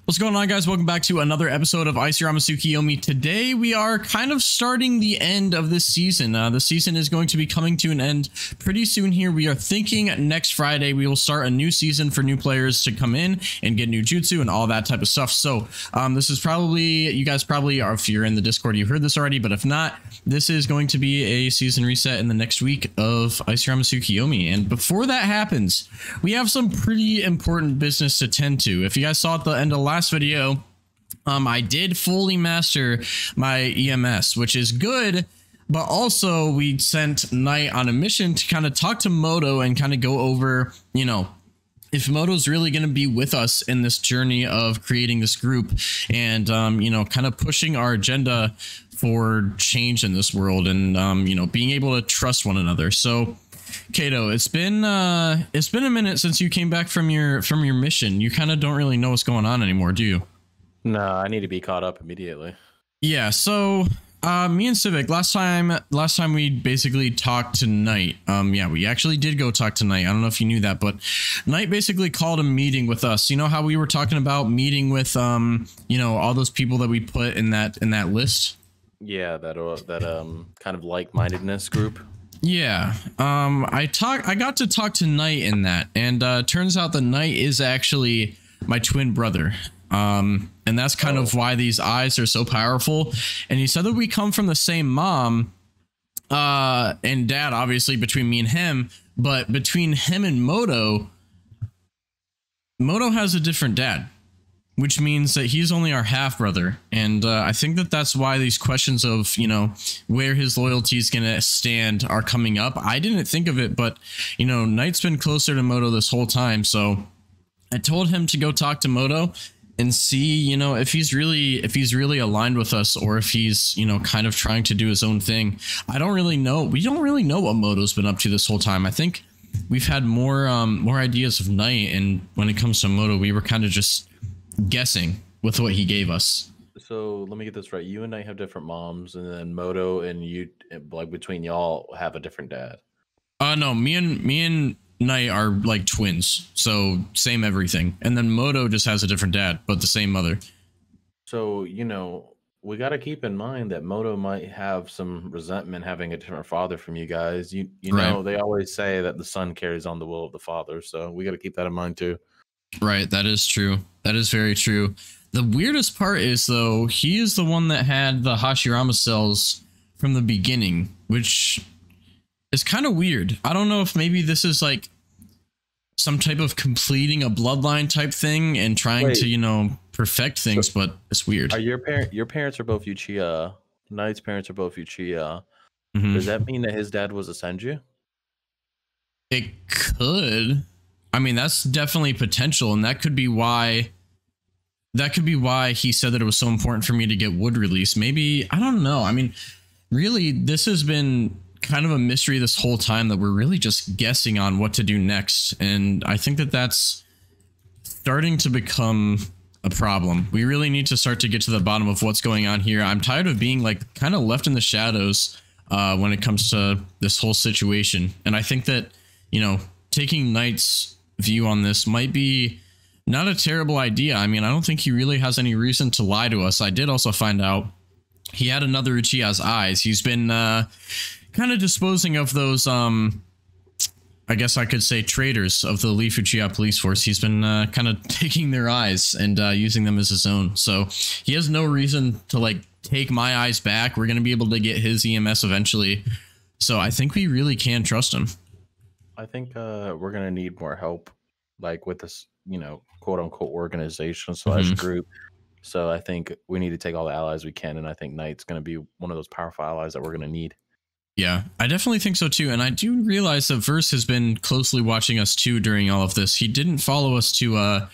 What's going on, guys? Welcome back to another episode of hashirama Tsukiyomi. Today we are kind of starting the end of this season. The season is going to be coming to an end pretty soon here. We are thinking next Friday we will start a new season for new players to come in and get new jutsu and all that type of stuff. So this is probably, you guys probably are, if you're in the Discord, you heard this already, but if not, this is going to be a season reset in the next week of hashirama Tsukiyomi. And before that happens, we have some pretty important business to tend to. If you guys saw at the end of last video, I did fully master my EMS, which is good, but also we sent Nite on a mission to kind of talk to Moto and kind of go over, you know, if Moto's really going to be with us in this journey of creating this group and, you know, kind of pushing our agenda for change in this world and, you know, being able to trust one another. So Kato, it's been a minute since you came back from your mission. You kind of don't really know what's going on anymore, do you? No, I need to be caught up immediately. Yeah, so me and Civic, last time we basically talked to Nite. Yeah, we actually did go talk to Nite. I don't know if you knew that, but Nite basically called a meeting with us. You know how we were talking about meeting with you know, all those people that we put in that list? Yeah, that kind of like-mindedness group. Yeah, I got to talk to Nite in that, and turns out the Nite is actually my twin brother. And that's kind of why these eyes are so powerful. And he said that we come from the same mom and dad, obviously, between me and him, but between him and Moto has a different dad, which means that he's only our half brother. And I think that that's why these questions of, you know, where his loyalty is going to stand are coming up. I didn't think of it, but, you know, Nite's been closer to Moto this whole time. So I told him to go talk to Moto and see, you know, if he's really aligned with us, or if he's, you know, kind of trying to do his own thing. I don't really know. We don't really know what Moto's been up to this whole time. I think we've had more ideas of Nite, and when it comes to Moto, we were kind of just guessing with what he gave us. So let me get this right. You and I have different moms, and then Moto and you, like between y'all, have a different dad. No, me and Nite are like twins, so same everything. And then Moto just has a different dad, but the same mother. So, you know, we got to keep in mind that Moto might have some resentment having a different father from you guys. You know, Right. they always say that the son carries on the will of the father, so we got to keep that in mind too. Right, that is true. That is very true. The weirdest part is, though, he is the one that had the hashirama cells from the beginning, which is kind of weird. I don't know if maybe this is like some type of completing a bloodline type thing and trying to, you know, perfect things, so, but it's weird. Are your parents are both UCHIHA. Nite's parents are both UCHIHA. Does that mean that his dad was a Senju? It could. I mean, that's definitely potential, and that could be why he said that it was so important for me to get wood released. Maybe, I don't know. I mean, really, this has been kind of a mystery this whole time, that we're really just guessing on what to do next. And I think that that's starting to become a problem. We really need to start to get to the bottom of what's going on here. I'm tired of being like kind of left in the shadows when it comes to this whole situation. And I think that, you know, taking Nite's view on this might be not a terrible idea. I mean, I don't think he really has any reason to lie to us. I did also find out he had another Uchiha's eyes. He's been kind of disposing of those, I guess I could say, traitors of the Leaf Uchiha police force. He's been kind of taking their eyes and using them as his own. So he has no reason to like take my eyes back. We're going to be able to get his EMS eventually. So I think we really can trust him. I think we're going to need more help, like with this, you know, quote unquote organization / group. So I think we need to take all the allies we can. And I think Nite's going to be one of those powerful allies that we're going to need. Yeah, I definitely think so too. And I do realize that Verse has been closely watching us too during all of this. He didn't follow us to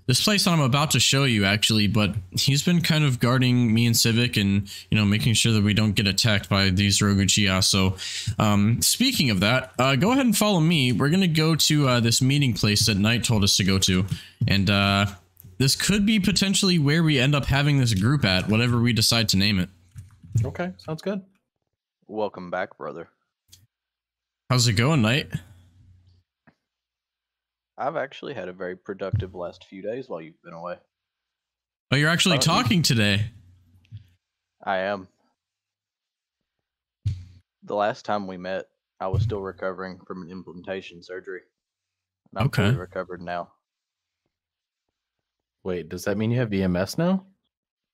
this place that I'm about to show you, actually, but he's been kind of guarding me and Civic and, you know, making sure that we don't get attacked by these rogue Uchiha. So speaking of that, go ahead and follow me. We're going to go to this meeting place that Nite told us to go to. And this could be potentially where we end up having this group at, whatever we decide to name it. Okay, sounds good. Welcome back, brother. How's it going, Nite? I've actually had a very productive last few days while you've been away. Oh, you're actually talking today. I am. The last time we met, I was still recovering from an implantation surgery. And I'm fully recovered now. Wait, does that mean you have EMS now?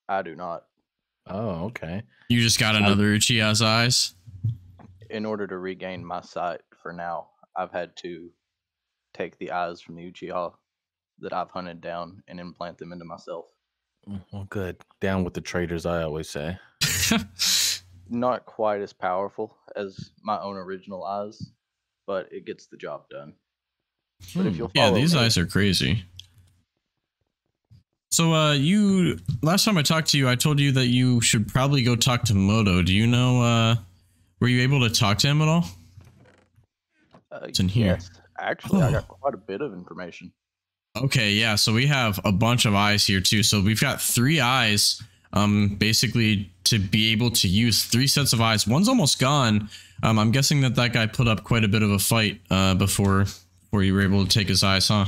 I do not. Oh, okay. You just got another Uchiha's eyes? In order to regain my sight for now, I've had to take the eyes from the Uchiha that I've hunted down and implant them into myself. Well, good. Down with the traitors, I always say. Not quite as powerful as my own original eyes, but it gets the job done. But if you'll follow these me, eyes are crazy. So, you last time I talked to you, I told you that you should probably go talk to Moto. Do you know, were you able to talk to him at all? It's in here. Yes. Actually, I got quite a bit of information. Okay, yeah, so we have a bunch of eyes here too. So we've got 3 eyes, basically to be able to use 3 sets of eyes. One's almost gone. I'm guessing that guy put up quite a bit of a fight before you were able to take his eyes, huh?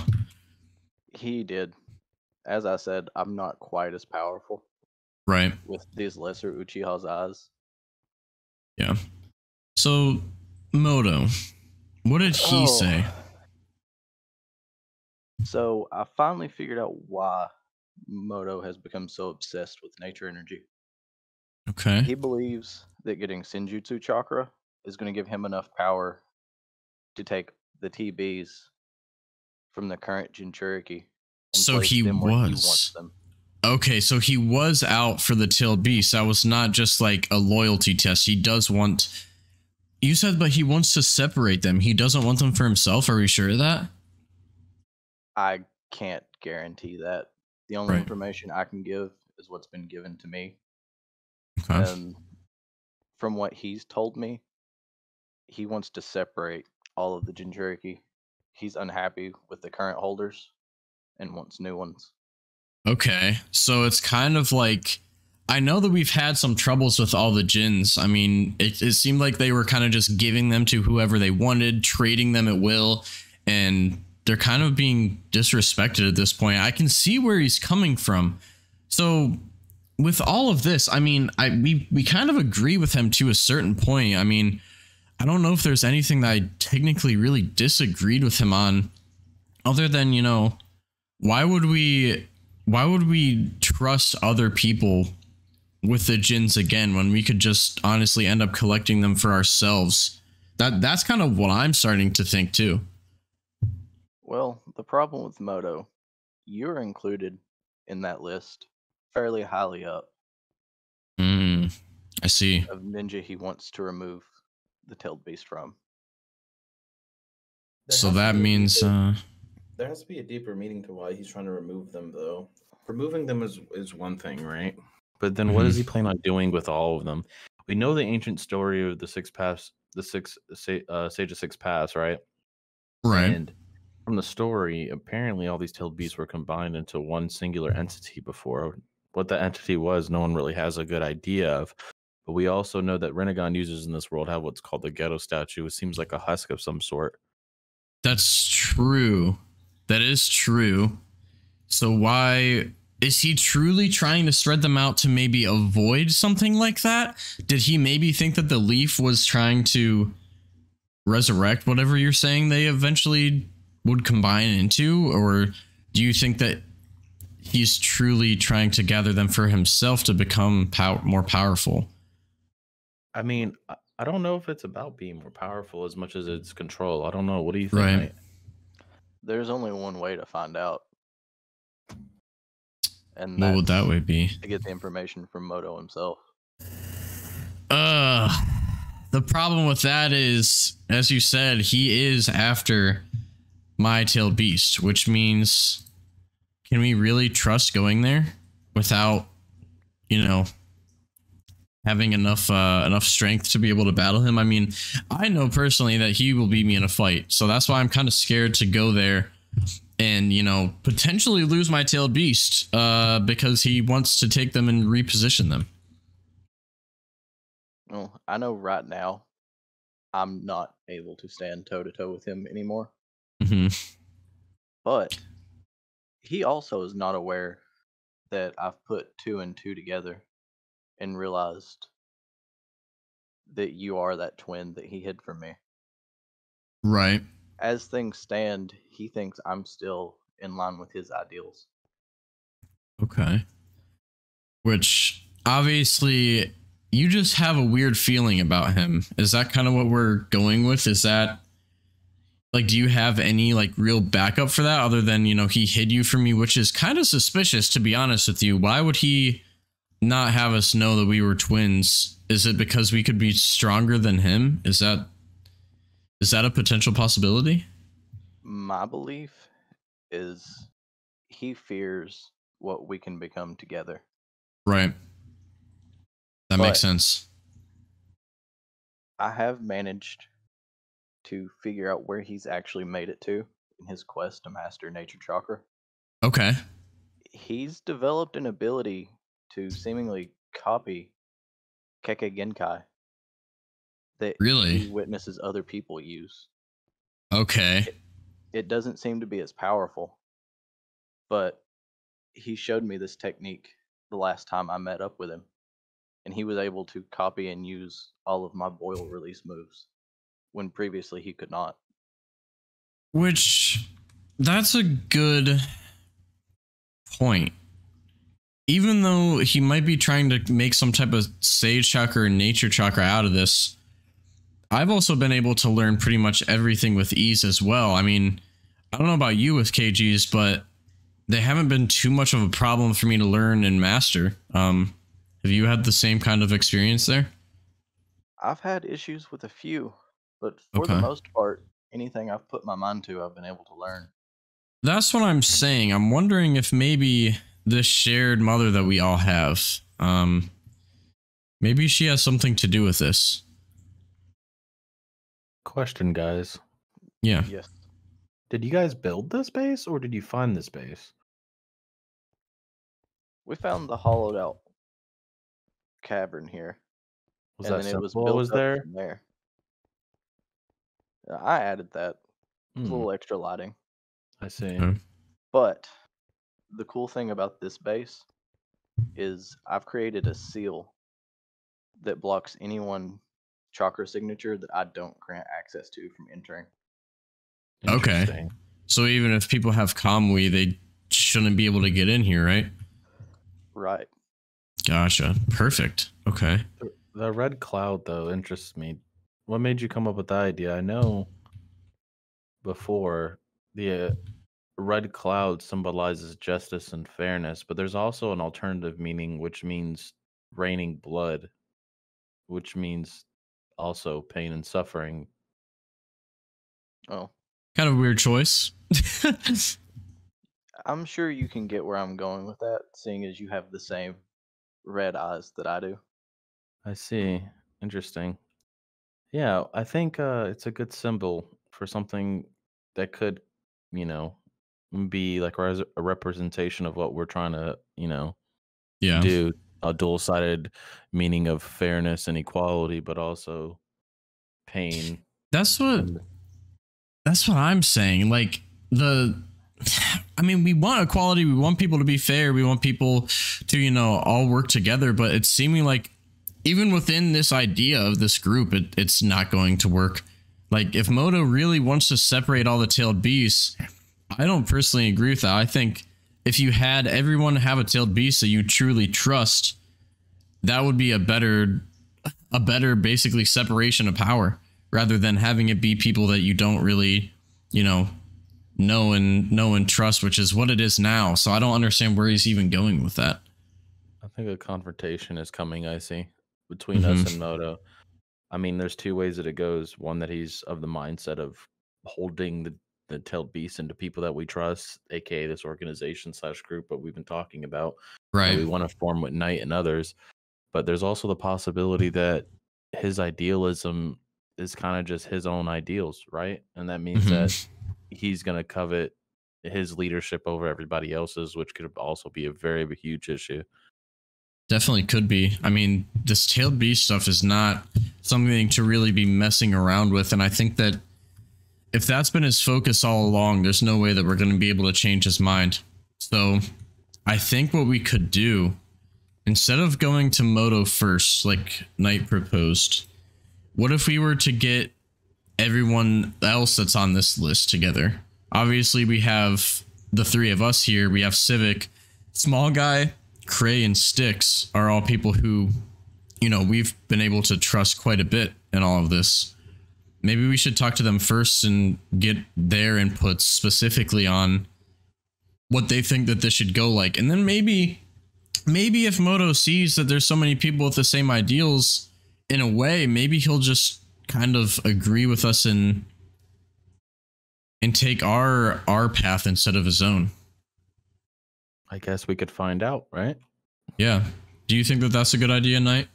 He did. As I said, I'm not quite as powerful. Right. With these lesser Uchiha's eyes. Yeah. So, Moto, what did he say? So, I finally figured out why Moto has become so obsessed with nature energy. Okay. He believes that getting Senjutsu chakra is going to give him enough power to take the TBs from the current Jinchuriki. So he was. Okay, so he was out for the tailed beast. That was not just like a loyalty test. He does want. You said, but he wants to separate them. He doesn't want them for himself. Are we sure of that? I can't guarantee that. The only information I can give is what's been given to me. Okay. And from what he's told me, he wants to separate all of the Jinchuriki. He's unhappy with the current holders and wants new ones. Okay, so it's kind of like, I know that we've had some troubles with all the Jins. I mean, it seemed like they were kind of just giving them to whoever they wanted, trading them at will, and they're kind of being disrespected at this point. I can see where he's coming from. So with all of this, I mean, we kind of agree with him to a certain point. I mean, I don't know if there's anything that I technically really disagreed with him on, other than, you know, why would we trust other people with the Jins again when we could just honestly end up collecting them for ourselves? That's kind of what I'm starting to think too. Well, the problem with Moto, you're included in that list fairly highly up. I see. Of ninja he wants to remove the tailed beast from. So that means there has to be a deeper meaning to why he's trying to remove them, though. Removing them is one thing, right? But then what does he plan on doing with all of them? We know the ancient story of the sage of 6 paths, right? Right. And from the story, apparently all these tailed beasts were combined into one singular entity before. What that entity was, no one really has a good idea of. But we also know that Renegon users in this world have what's called the ghetto statue. It seems like a husk of some sort. That's true. That is true. So why is he truly trying to spread them out to maybe avoid something like that? Did he maybe think that the leaf was trying to resurrect whatever you're saying they eventually would combine into? Or do you think that he's truly trying to gather them for himself to become more powerful? I mean, I don't know if it's about being more powerful as much as it's control. I don't know. What do you think? Right. There's only one way to find out. And what would that way be? To get the information from Moto himself. The problem with that is, as you said, he is after my tailed beast, which means, can we really trust going there without, you know, having enough strength to be able to battle him? I mean, I know personally that he will beat me in a fight, so that's why I'm kind of scared to go there and, you know, potentially lose my tailed beast because he wants to take them and reposition them. Well, I know right now I'm not able to stand toe-to-toe with him anymore. Mm-hmm. But he also is not aware that I've put two and two together and realized that you are that twin that he hid from me. Right. As things stand, he thinks I'm still in line with his ideals. Okay. Which obviously you just have a weird feeling about him. Is that kind of what we're going with? Is that like, do you have any like real backup for that other than, you know, he hid you from me, which is kind of suspicious, to be honest with you. Why would he not have us know that we were twins? Is it because we could be stronger than him? Is that a potential possibility? My belief is he fears what we can become together. Right. That But makes sense. I have managed to figure out where he's actually made it to in his quest to master nature chakra. Okay. He's developed an ability to seemingly copy Kekkei Genkai that Really? he witnesses other people use. Okay. It doesn't seem to be as powerful, but he showed me this technique the last time I met up with him, and he was able to copy and use all of my boil release moves when previously he could not. Which, that's a good point. Even though he might be trying to make some type of sage chakra or nature chakra out of this, I've also been able to learn pretty much everything with ease as well. I mean, I don't know about you with KGs, but they haven't been too much of a problem for me to learn and master. Have you had the same kind of experience there? I've had issues with a few, but for the most part, anything I've put my mind to, I've been able to learn. That's what I'm saying. I'm wondering if maybe this shared mother that we all have, maybe she has something to do with this. Question, guys. Yeah. Yes. Did you guys build this base or did you find this base? We found the hollowed out cavern here. Was and that then it was simple? built Was up there? from there. I added that. It was a Hmm, little extra lighting. I see. Okay. But the cool thing about this base is I've created a seal that blocks anyone chakra signature that I don't grant access to from entering. Okay. Interesting. So even if people have Kamui, they shouldn't be able to get in here, right? Right. Gotcha. Perfect. Okay. The red cloud, though, interests me. What made you come up with that idea? I know before the red cloud symbolizes justice and fairness, but there's also an alternative meaning, which means raining blood, which means also pain and suffering. Oh, Kind of weird choice. I'm sure you can get where I'm going with that, seeing as you have the same red eyes that I do. I see. Interesting. Yeah, I think it's a good symbol for something that could, you know, be like a representation of what we're trying to, Yeah. do. A dual-sided meaning of fairness and equality, but also pain. That's what And I'm saying. Like I mean, we want equality, we want people to be fair, we want people to, you know, all work together, but it's seeming like even within this idea of this group, it's not going to work. Like, if Moto really wants to separate all the tailed beasts, I don't personally agree with that. I think if you had everyone have a tailed beast that you truly trust, that would be a better basically separation of power, rather than having it be people that you don't really, you know and trust, which is what it is now. So I don't understand where he's even going with that. I think a confrontation is coming, I see, between us and Moto. I mean, there's two ways that it goes. One, that he's of the mindset of holding the tailed beast into people that we trust, aka this organization / group that we've been talking about. That we Right. want to form with Knight and others. But there's also the possibility that his idealism is kind of just his own ideals, right? And that means that he's going to covet his leadership over everybody else's, which could also be a very huge issue. Definitely could be. I mean, this tailed beast stuff is not something to really be messing around with. And I think that if that's been his focus all along, there's no way that we're going to be able to change his mind. So I think what we could do, instead of going to Moto first, like Knight proposed, what if we were to get everyone else that's on this list together? Obviously, we have the three of us here. We have Civic, Small Guy, Cray, and Styx are all people who, you know, we've been able to trust quite a bit in all of this. Maybe we should talk to them first and get their inputs specifically on what they think that this should go like. And then maybe if Moto sees that there's so many people with the same ideals, in a way, maybe he'll just kind of agree with us and take our path instead of his own. I guess we could find out, right? Yeah. Do you think that that's a good idea, Knight?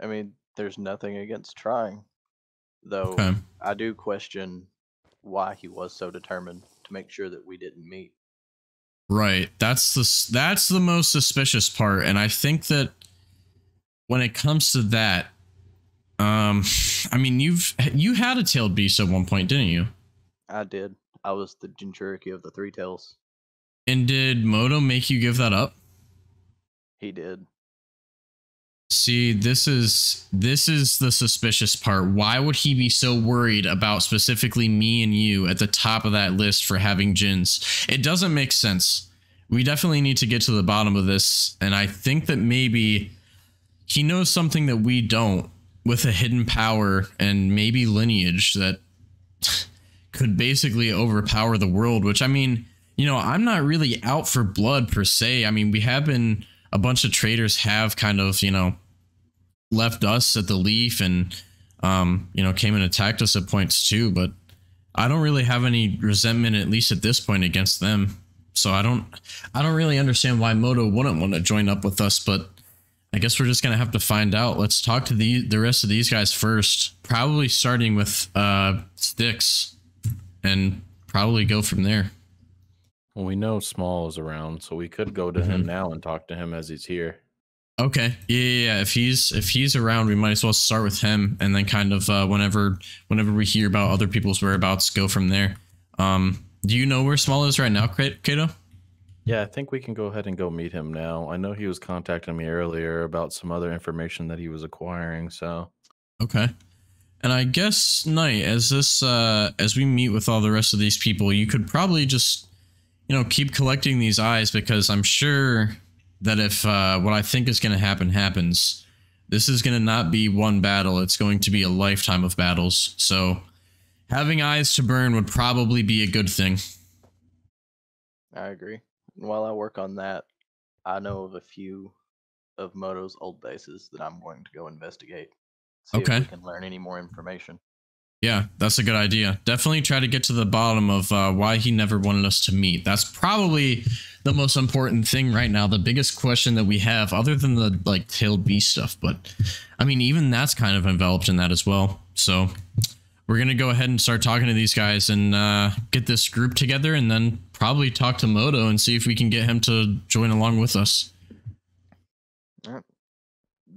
I mean, there's nothing against trying, though. Okay. I do question why he was so determined to make sure that we didn't meet. Right. That's the most suspicious part, and I think that when it comes to that, I mean, you had a tailed beast at one point, didn't you? I did. I was the Jinchuriki of the Three Tails. And did Moto make you give that up? He did. See, this is the suspicious part. Why would he be so worried about specifically me and you at the top of that list for having Jins? It doesn't make sense. We definitely need to get to the bottom of this, and I think that maybe he knows something that we don't, with a hidden power and maybe lineage that could basically overpower the world, which, I mean, you know, I'm not really out for blood per se. I mean, we have been, a bunch of traders have kind of, you know, left us at the leaf and, you know, came and attacked us at points too, but I don't really have any resentment, at least at this point, against them. So I don't really understand why Moto wouldn't want to join up with us, but I guess we're just going to have to find out. Let's talk to the rest of these guys first, probably starting with Styx, and probably go from there. Well, we know Small is around, so we could go to him now and talk to him as he's here. Okay. Yeah. If he's around, we might as well start with him, and then kind of whenever we hear about other people's whereabouts, go from there. Do you know where Small is right now, Kato? Yeah, I think we can go ahead and go meet him now. I know he was contacting me earlier about some other information that he was acquiring, so. Okay. And I guess, Knight, as we meet with all the rest of these people, you could probably just, you know, keep collecting these eyes, because I'm sure that if what I think is going to happen happens, this is going to not be one battle. It's going to be a lifetime of battles. So having eyes to burn would probably be a good thing. I agree. And while I work on that, I know of a few of Moto's old bases that I'm going to go investigate. See if we can learn any more information. Yeah, that's a good idea. Definitely try to get to the bottom of why he never wanted us to meet. That's probably the most important thing right now. The biggest question that we have, other than the like tailed beast stuff, but I mean, even that's kind of enveloped in that as well. So we're going to go ahead and start talking to these guys and get this group together, and then probably talk to Moto and see if we can get him to join along with us. All right.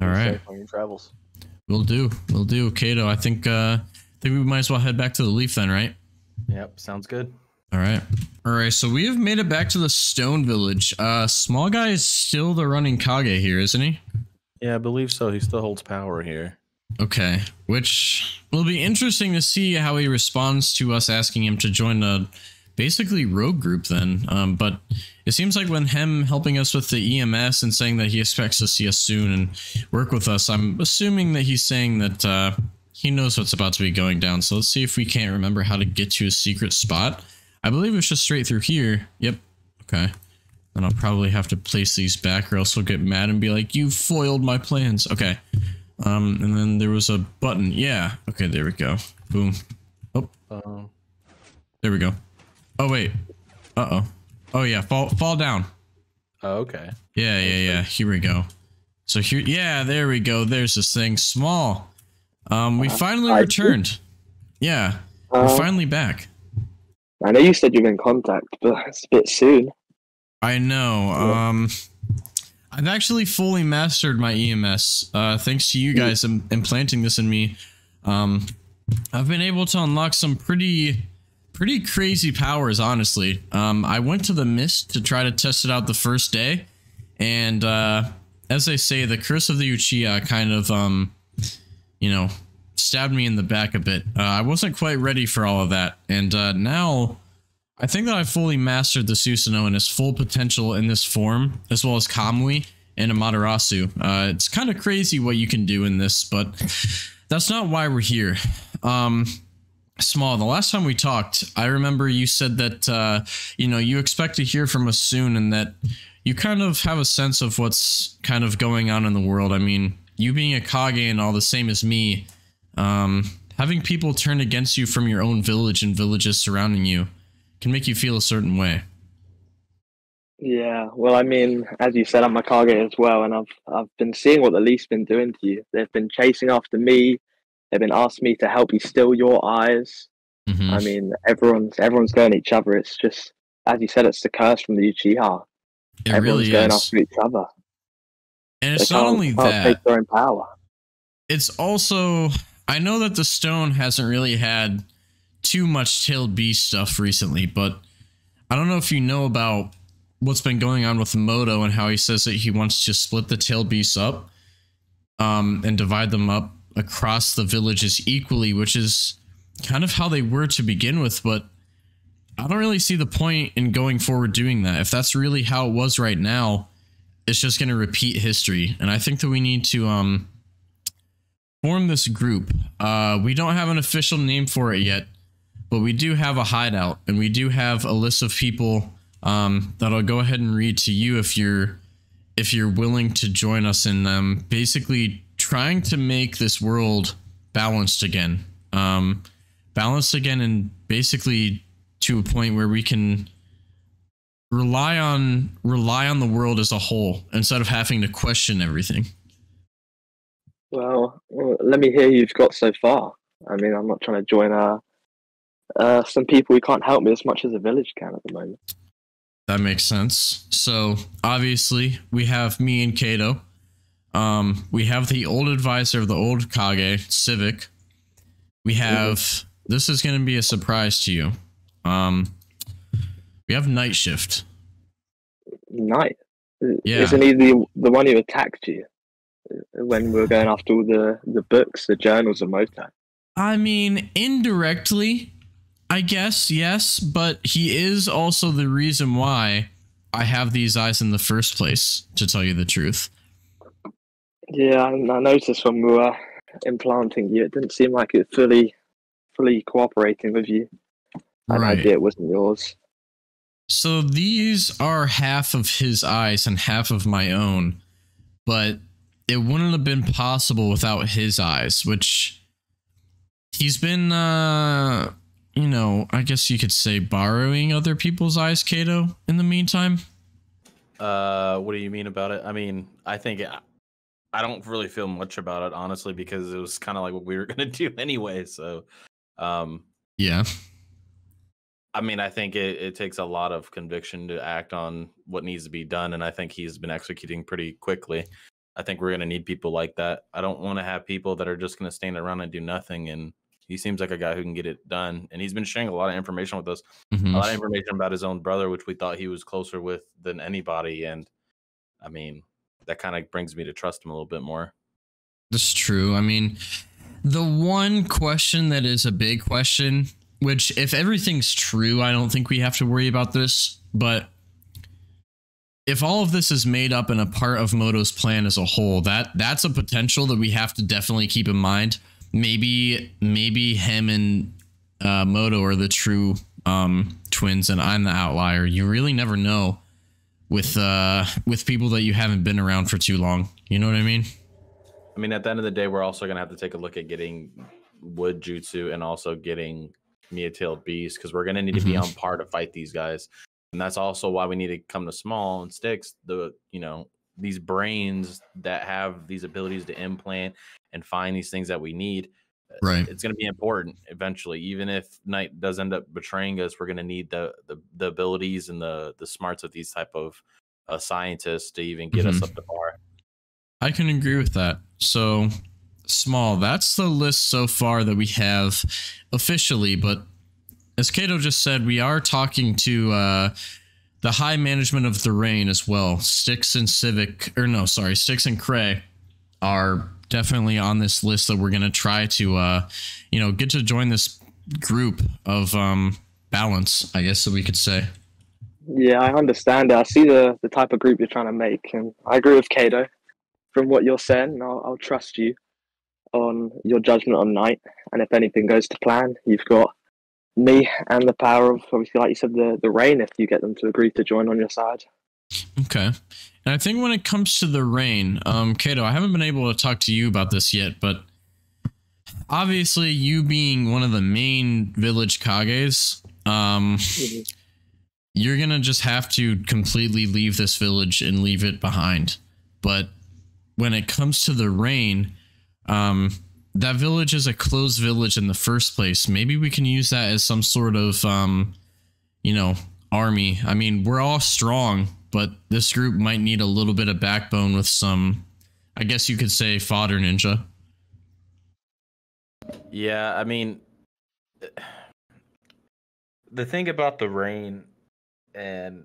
All right. Safe on your travels. We'll do. Kato, I think we might as well head back to the Leaf then, right? Yep, sounds good. All right, so we have made it back to the Stone Village. Small Guy is still the running Kage here, isn't he? Yeah, I believe so. He still holds power here. Okay, which will be interesting to see how he responds to us asking him to join a basically rogue group then. But it seems like when him helping us with the EMS and saying that he expects to see us soon and work with us, I'm assuming that he's saying that he knows what's about to be going down. So let's see if we can't remember how to get to a secret spot. I believe it's just straight through here. Yep. Okay. Then I'll probably have to place these back, or else he'll get mad and be like, you foiled my plans. Okay. And then there was a button. Yeah. Okay, there we go. Boom. Oh. There we go. Oh, wait. Uh-oh. Oh, yeah. Fall down. Oh, okay. Yeah. Here we go. So here, yeah, there we go. There's this thing. Small. We finally returned. Yeah. We're finally back. I know you said you're in contact, but it's a bit soon. I know. I've actually fully mastered my EMS. Thanks to you guys implanting this in me. I've been able to unlock some pretty pretty crazy powers, honestly. I went to the mist to try to test it out the first day, and as they say, the curse of the Uchiha kind of you know, stabbed me in the back a bit. I wasn't quite ready for all of that, and now I think that I fully mastered the Susanoo in its full potential in this form, as well as Kamui and Amaterasu. It's kind of crazy what you can do in this, but that's not why we're here. Small, the last time we talked, I remember you said that, you know, you expect to hear from us soon, and that you kind of have a sense of what's kind of going on in the world. I mean, you being a Kage and all the same as me, having people turn against you from your own village and villages surrounding you can make you feel a certain way. Yeah, well, I mean, as you said, I'm a Kage as well, and I've been seeing what the Leaf's been doing to you. They've been chasing after me. They've been asking me to help you steal your eyes. I mean, everyone's going at each other. It's just, as you said, it's the curse from the Uchiha. Everyone's going after each other. And it's not only that, take their own power. It's also, I know that the stone hasn't really had too much tailed beast stuff recently, but I don't know if you know about what's been going on with Moto and how he says that he wants to split the tailed beasts up and divide them up across the villages equally, which is kind of how they were to begin with, but I don't really see the point in going forward doing that. If that's really how it was right now, it's just going to repeat history. And I think that we need to form this group. We don't have an official name for it yet, but we do have a hideout, and we do have a list of people that I'll go ahead and read to you if you're willing to join us in basically trying to make this world balanced again. Balanced again, and basically to a point where we can rely on the world as a whole instead of having to question everything. Well, let me hear you've got so far. I mean, I'm not trying to join some people who can't help me as much as a village can at the moment. That makes sense. So obviously we have me and Kato. We have the old advisor of the old Kage, Civic. We have, this is going to be a surprise to you. We have Night Shift. Night? Yeah. Isn't he the one who attacked you when we were going after all the books, the journals of Moto? I mean, indirectly, I guess, yes, but he is also the reason why I have these eyes in the first place, to tell you the truth. Yeah, I noticed when we were implanting you, it didn't seem like it fully cooperating with you. An idea it wasn't yours. So these are half of his eyes and half of my own, but it wouldn't have been possible without his eyes, which he's been, you know, I guess you could say borrowing other people's eyes, Kato, in the meantime. What do you mean about it? I mean, I think I don't really feel much about it, honestly, because it was kind of like what we were going to do anyway. So, yeah. I mean, I think it takes a lot of conviction to act on what needs to be done. And I think he's been executing pretty quickly. I think we're going to need people like that. I don't want to have people that are just going to stand around and do nothing. And he seems like a guy who can get it done. And he's been sharing a lot of information with us, a lot of information about his own brother, which we thought he was closer with than anybody. And I mean, that kind of brings me to trust him a little bit more. That's true. I mean, the one question that is a big question, which if everything's true, I don't think we have to worry about this, but if all of this is made up and a part of Moto's plan as a whole, that's a potential that we have to definitely keep in mind. Maybe him and Moto are the true twins and I'm the outlier. You really never know with people that you haven't been around for too long. You know what I mean? I mean, at the end of the day, we're also going to have to take a look at getting wood jutsu and also getting Mia-tailed beast, because we're going to need to be on par to fight these guys. And that's also why we need to come to small and sticks, these brains that have these abilities to implant and find these things that we need. Right. It's going to be important eventually. Even if Knight does end up betraying us, we're going to need the abilities and the smarts of these type of scientists to even get us up the bar. I can agree with that. So, Small, that's the list so far that we have officially, but as Kato just said, we are talking to the high management of the Rain as well. Styx and Styx and Cray are definitely on this list that we're going to try to, get to join this group of balance, I guess, so we could say. Yeah, I understand it. I see the type of group you're trying to make, and I agree with Kato. From what you're saying, and I'll trust you on your judgment on Nite. And if anything goes to plan, you've got me and the power of, obviously, like you said, the Rain, if you get them to agree to join on your side. Okay. And I think when it comes to the Rain, Kato, I haven't been able to talk to you about this yet, but obviously you being one of the main village Kages, you're going to just have to completely leave this village and leave it behind. But when it comes to the Rain, that village is a closed village in the first place. Maybe we can use that as some sort of, army. I mean, we're all strong, but this group might need a little bit of backbone with some, I guess you could say, fodder ninja. Yeah, I mean, the thing about the Rain and,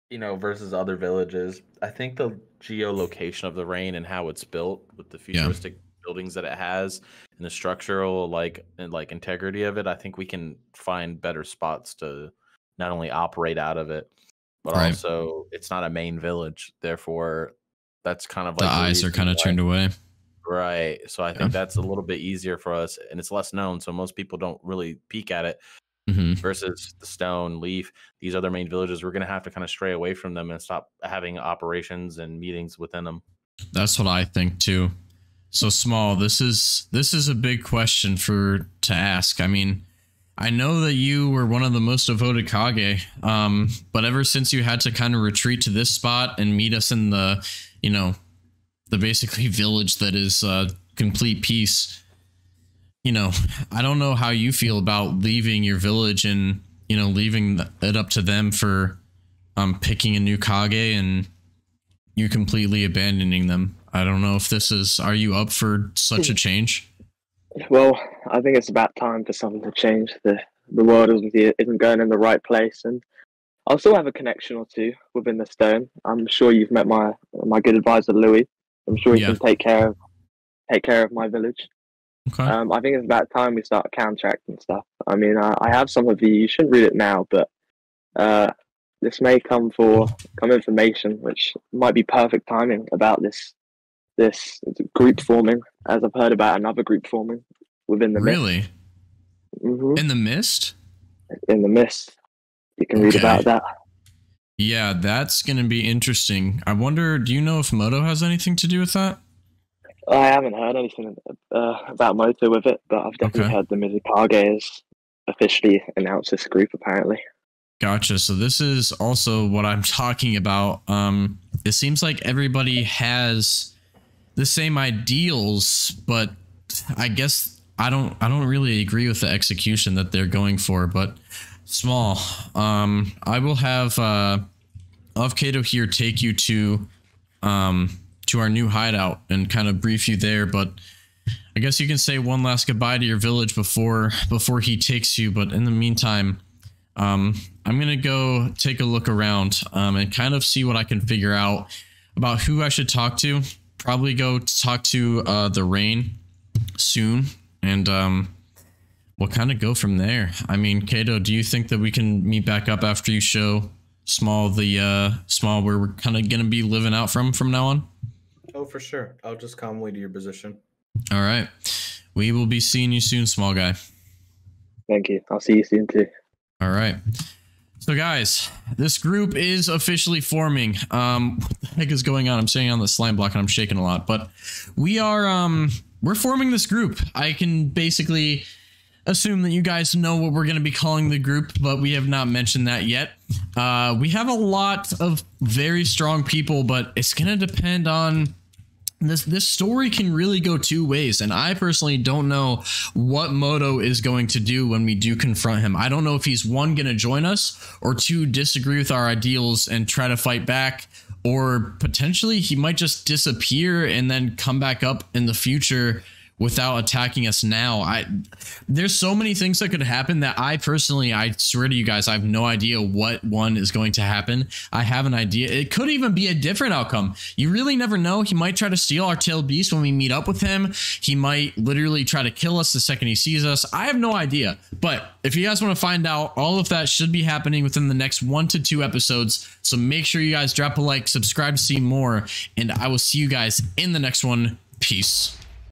versus other villages, I think the geolocation of the Rain and how it's built with the futuristic buildings that it has and the structural integrity of it, I think we can find better spots to not only operate out of it, but also it's not a main village. Therefore, that's kind of like the eyes are kind of turned away. Right. So I think that's a little bit easier for us, and it's less known, so most people don't really peek at it. Versus the Stone, Leaf, these other main villages, we're going to have to kind of stray away from them and stop having operations and meetings within them. That's what I think too. So Small, this is a big question to ask. I mean, I know that you were one of the most devoted Kage, but ever since you had to kind of retreat to this spot and meet us in the basically village that is complete peace, I don't know how you feel about leaving your village and, leaving it up to them for picking a new Kage and you completely abandoning them. I don't know if are you up for such a change? Well, I think it's about time for something to change. The world isn't going in the right place, and I'll still have a connection or two within the Stone. I'm sure you've met my good advisor Louis. I'm sure he can take care of my village. Okay. I think it's about time we start counteracting stuff. I mean, I have some of you shouldn't read it now, but this may come information, which might be perfect timing about this group forming, as I've heard about another group forming within the Really? Mist. In the Mist? In the Mist. You can read about that. Yeah, that's going to be interesting. I wonder, do you know if Moto has anything to do with that? I haven't heard anything about Moto with it, but I've definitely heard the Mizukage has officially announced this group, apparently. Gotcha. So this is also what I'm talking about. It seems like everybody has the same ideals, but I guess I don't really agree with the execution that they're going for. But Small, I will have Kato here take you to our new hideout and kind of brief you there. But I guess you can say one last goodbye to your village before he takes you. But in the meantime, I'm gonna go take a look around and kind of see what I can figure out about who I should talk to. Probably go talk to the Rain soon, and we'll kind of go from there. I mean, Kato, do you think that we can meet back up after you show Small where we're kind of gonna be living out from now on? Oh, for sure. I'll just calmly to your position. All right. We will be seeing you soon, Small guy. Thank you. I'll see you soon too. All right. So guys, this group is officially forming. What the heck is going on? I'm sitting on the slime block and I'm shaking a lot, but we're forming this group. I can basically assume that you guys know what we're going to be calling the group, but we have not mentioned that yet. We have a lot of very strong people, but it's going to depend on this story can really go two ways, and I personally don't know what Moto is going to do when we do confront him. I don't know if he's one, going to join us, or two, disagree with our ideals and try to fight back, or potentially he might just disappear and then come back up in the future without attacking us now. There's so many things that could happen that I personally, I swear to you guys, I have no idea what one is going to happen. I have an idea. It could even be a different outcome. You really never know. He might try to steal our tailed beast when we meet up with him. He might literally try to kill us the second he sees us. I have no idea. But if you guys want to find out, all of that should be happening within the next 1 to 2 episodes. So make sure you guys drop a like, subscribe to see more, and I will see you guys in the next one. Peace.